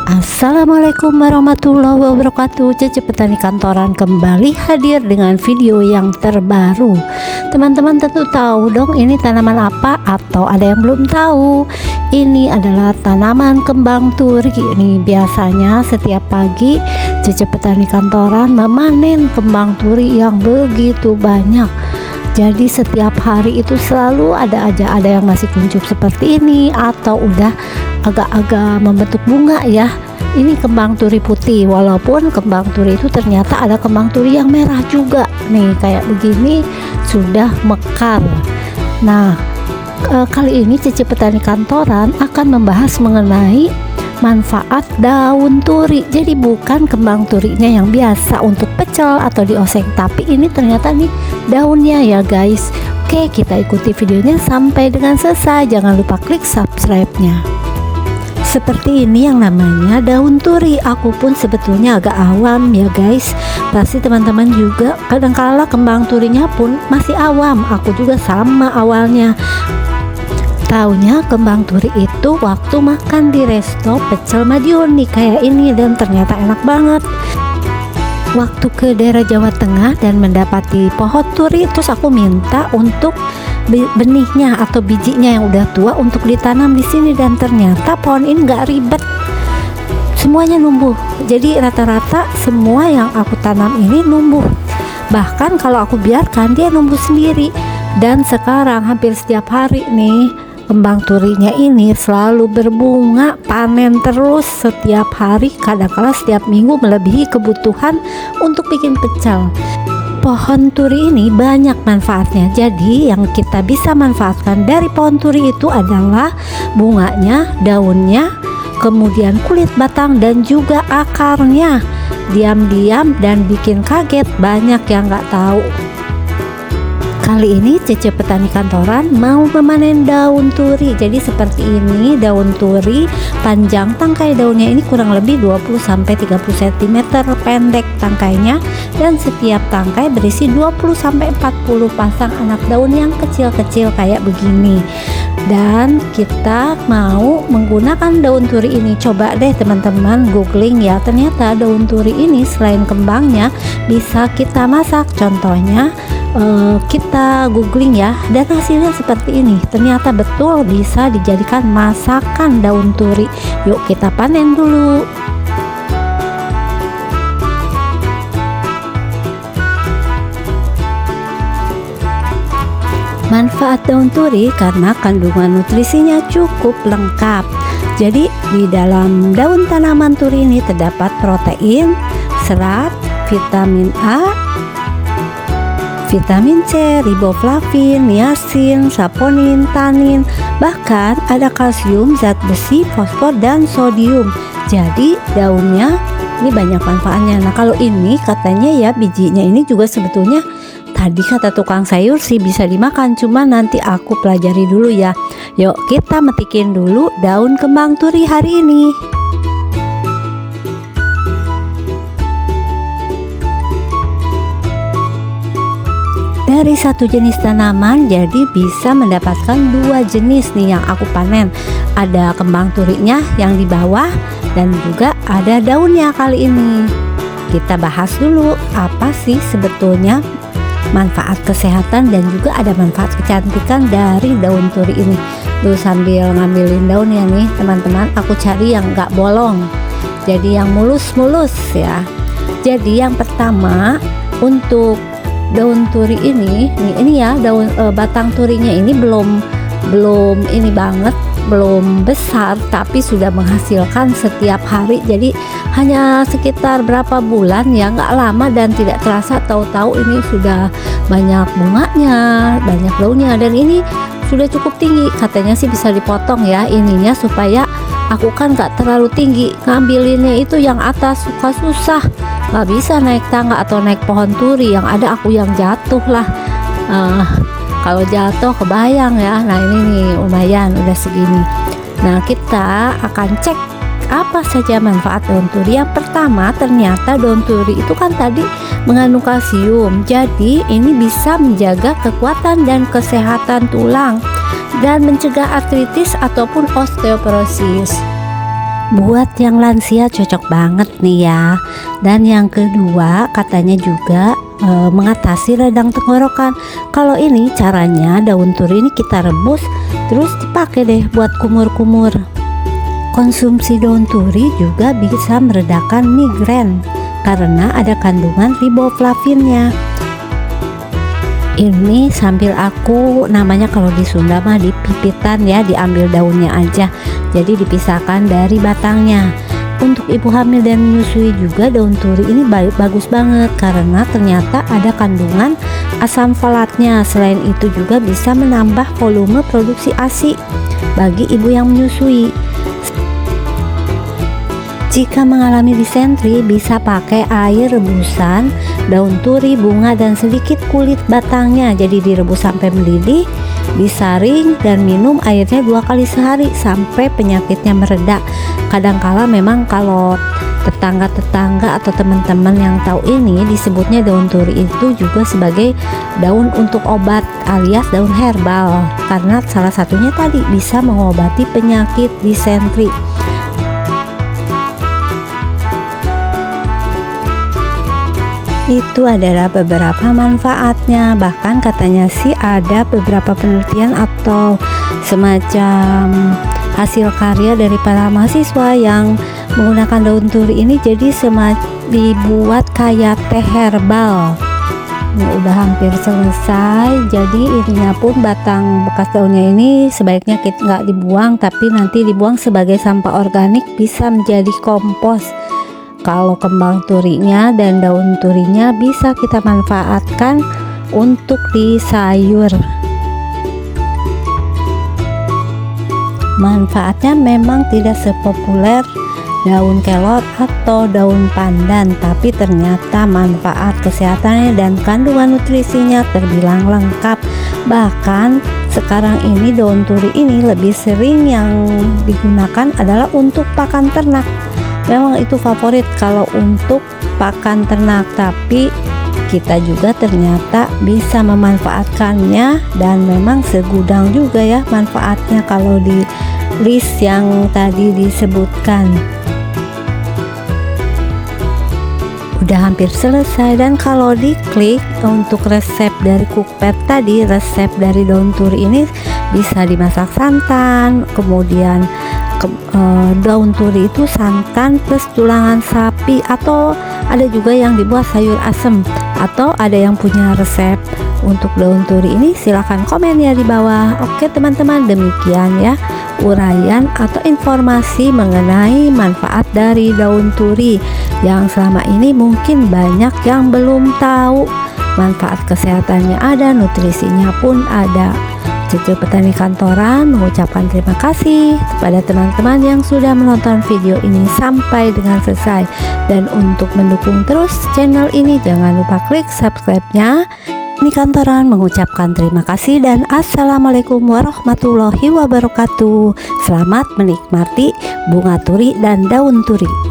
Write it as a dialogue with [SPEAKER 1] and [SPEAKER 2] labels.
[SPEAKER 1] Assalamualaikum warahmatullahi wabarakatuh. Cece Petani Kantoran kembali hadir dengan video yang terbaru. Teman-teman tentu tahu dong ini tanaman apa, atau ada yang belum tahu? Ini adalah tanaman kembang turi. Ini biasanya setiap pagi Cece Petani Kantoran memanen kembang turi yang begitu banyak. Jadi setiap hari itu selalu ada yang masih kuncup seperti ini atau udah agak-agak membentuk bunga ya. Ini kembang turi putih, walaupun kembang turi itu ternyata ada kembang turi yang merah juga. Nih kayak begini sudah mekar. Nah, kali ini Cece Petani Kantoran akan membahas mengenai manfaat daun turi. Jadi bukan kembang turinya yang biasa untuk pecel atau dioseng, tapi ini ternyata nih daunnya ya guys. Oke, kita ikuti videonya sampai dengan selesai. Jangan lupa klik subscribe-nya. Seperti ini yang namanya daun turi. Aku pun sebetulnya agak awam ya guys. Pasti teman-teman juga kadang-kala kembang turinya pun masih awam. Aku juga sama awalnya. Taunya kembang turi itu waktu makan di resto pecel Madiun nih kayak ini, dan ternyata enak banget. Waktu ke daerah Jawa Tengah dan mendapati pohon turi, terus aku minta untuk benihnya atau bijinya yang udah tua untuk ditanam di sini, dan ternyata pohon ini nggak ribet, semuanya numbuh. Jadi rata-rata semua yang aku tanam ini numbuh. Bahkan kalau aku biarkan dia numbuh sendiri. Dan sekarang hampir setiap hari nih kembang turinya ini selalu berbunga, panen terus setiap hari, kadang-kala setiap minggu melebihi kebutuhan untuk bikin pecel. Pohon turi ini banyak manfaatnya. Jadi yang kita bisa manfaatkan dari pohon turi itu adalah bunganya, daunnya, kemudian kulit batang dan juga akarnya. Diam-diam dan bikin kaget banyak yang nggak tahu. Kali ini Cece Petani Kantoran mau memanen daun turi. Jadi seperti ini daun turi, panjang tangkai daunnya ini kurang lebih 20-30 cm pendek tangkainya, dan setiap tangkai berisi 20-40 pasang anak daun yang kecil-kecil kayak begini. Dan kita mau menggunakan daun turi ini. Coba deh teman-teman googling ya, ternyata daun turi ini selain kembangnya bisa kita masak. Contohnya kita googling ya, dan hasilnya seperti ini. Ternyata betul bisa dijadikan masakan daun turi. Yuk kita panen dulu. Manfaat daun turi karena kandungan nutrisinya cukup lengkap. Jadi di dalam daun tanaman turi ini terdapat protein, serat, vitamin A, vitamin C, riboflavin, niacin, saponin, tanin, bahkan ada kalsium, zat besi, fosfor, dan sodium. Jadi daunnya ini banyak manfaatnya. Nah kalau ini katanya ya bijinya ini juga sebetulnya tadi kata tukang sayur sih bisa dimakan, cuma nanti aku pelajari dulu ya. Yuk kita metikin dulu daun kembang turi hari ini. Dari satu jenis tanaman jadi bisa mendapatkan dua jenis nih yang aku panen. Ada kembang turinya yang di bawah dan juga ada daunnya kali ini. Kita bahas dulu apa sih sebetulnya manfaat kesehatan dan juga ada manfaat kecantikan dari daun turi ini. Tuh sambil ngambilin daunnya nih teman-teman, aku cari yang gak bolong, jadi yang mulus-mulus ya. Jadi yang pertama untuk daun turi ini ya, daun batang turinya ini belum ini banget, belum besar, tapi sudah menghasilkan setiap hari. Jadi hanya sekitar berapa bulan ya, nggak lama, dan tidak terasa tahu-tahu ini sudah banyak bunganya, banyak daunnya, dan ini sudah cukup tinggi. Katanya sih bisa dipotong ya ininya supaya aku kan nggak terlalu tinggi, ngambilinnya itu yang atas suka susah, nggak bisa naik tangga atau naik pohon turi, yang ada aku yang jatuh lah. Kalau jatuh kebayang ya. Nah ini nih lumayan udah segini. Nah kita akan cek apa saja manfaat daun turi. Yang pertama, ternyata daun turi itu kan tadi mengandung kalsium, jadi ini bisa menjaga kekuatan dan kesehatan tulang dan mencegah artritis ataupun osteoporosis. Buat yang lansia cocok banget nih ya. Dan yang kedua katanya juga mengatasi radang tenggorokan. Kalau ini caranya daun turi ini kita rebus terus dipakai deh buat kumur-kumur. Konsumsi daun turi juga bisa meredakan migrain karena ada kandungan riboflavinnya. Ini sambil aku namanya kalau di Sunda mah dipipitan ya, diambil daunnya aja, jadi dipisahkan dari batangnya. Untuk ibu hamil dan menyusui juga daun turi ini bagus banget karena ternyata ada kandungan asam folatnya. Selain itu juga bisa menambah volume produksi ASI bagi ibu yang menyusui. Jika mengalami disentri bisa pakai air rebusan daun turi, bunga, dan sedikit kulit batangnya. Jadi direbus sampai mendidih, disaring dan minum airnya 2 kali sehari sampai penyakitnya mereda. Kadangkala memang kalau tetangga-tetangga atau teman-teman yang tahu ini disebutnya daun turi itu juga sebagai daun untuk obat alias daun herbal karena salah satunya tadi bisa mengobati penyakit disentri. Itu adalah beberapa manfaatnya. Bahkan katanya sih ada beberapa penelitian atau semacam hasil karya dari para mahasiswa yang menggunakan daun turi ini jadi dibuat kayak teh herbal. Ini udah hampir selesai. Jadi ininya pun batang bekas daunnya ini sebaiknya kita nggak dibuang, tapi nanti dibuang sebagai sampah organik, bisa menjadi kompos. Kalau kembang turinya dan daun turinya bisa kita manfaatkan untuk di sayur. Manfaatnya memang tidak sepopuler daun kelor atau daun pandan, tapi ternyata manfaat kesehatannya dan kandungan nutrisinya terbilang lengkap. Bahkan sekarang ini daun turi ini lebih sering yang digunakan adalah untuk pakan ternak. Memang itu favorit kalau untuk pakan ternak, tapi kita juga ternyata bisa memanfaatkannya dan memang segudang juga ya manfaatnya kalau di list yang tadi disebutkan. Udah hampir selesai, dan kalau diklik untuk resep dari cookpad tadi, resep dari daun turi ini bisa dimasak santan, kemudian daun turi itu santan plus tulangan sapi, atau ada juga yang dibuat sayur asem, atau ada yang punya resep untuk daun turi ini silahkan komen ya di bawah. Oke teman-teman, demikian ya uraian atau informasi mengenai manfaat dari daun turi yang selama ini mungkin banyak yang belum tahu. Manfaat kesehatannya ada, nutrisinya pun ada. Cucu Petani Kantoran mengucapkan terima kasih kepada teman-teman yang sudah menonton video ini sampai dengan selesai. Dan untuk mendukung terus channel ini, jangan lupa klik subscribe-nya. Petani Kantoran mengucapkan terima kasih dan assalamualaikum warahmatullahi wabarakatuh. Selamat menikmati bunga turi dan daun turi.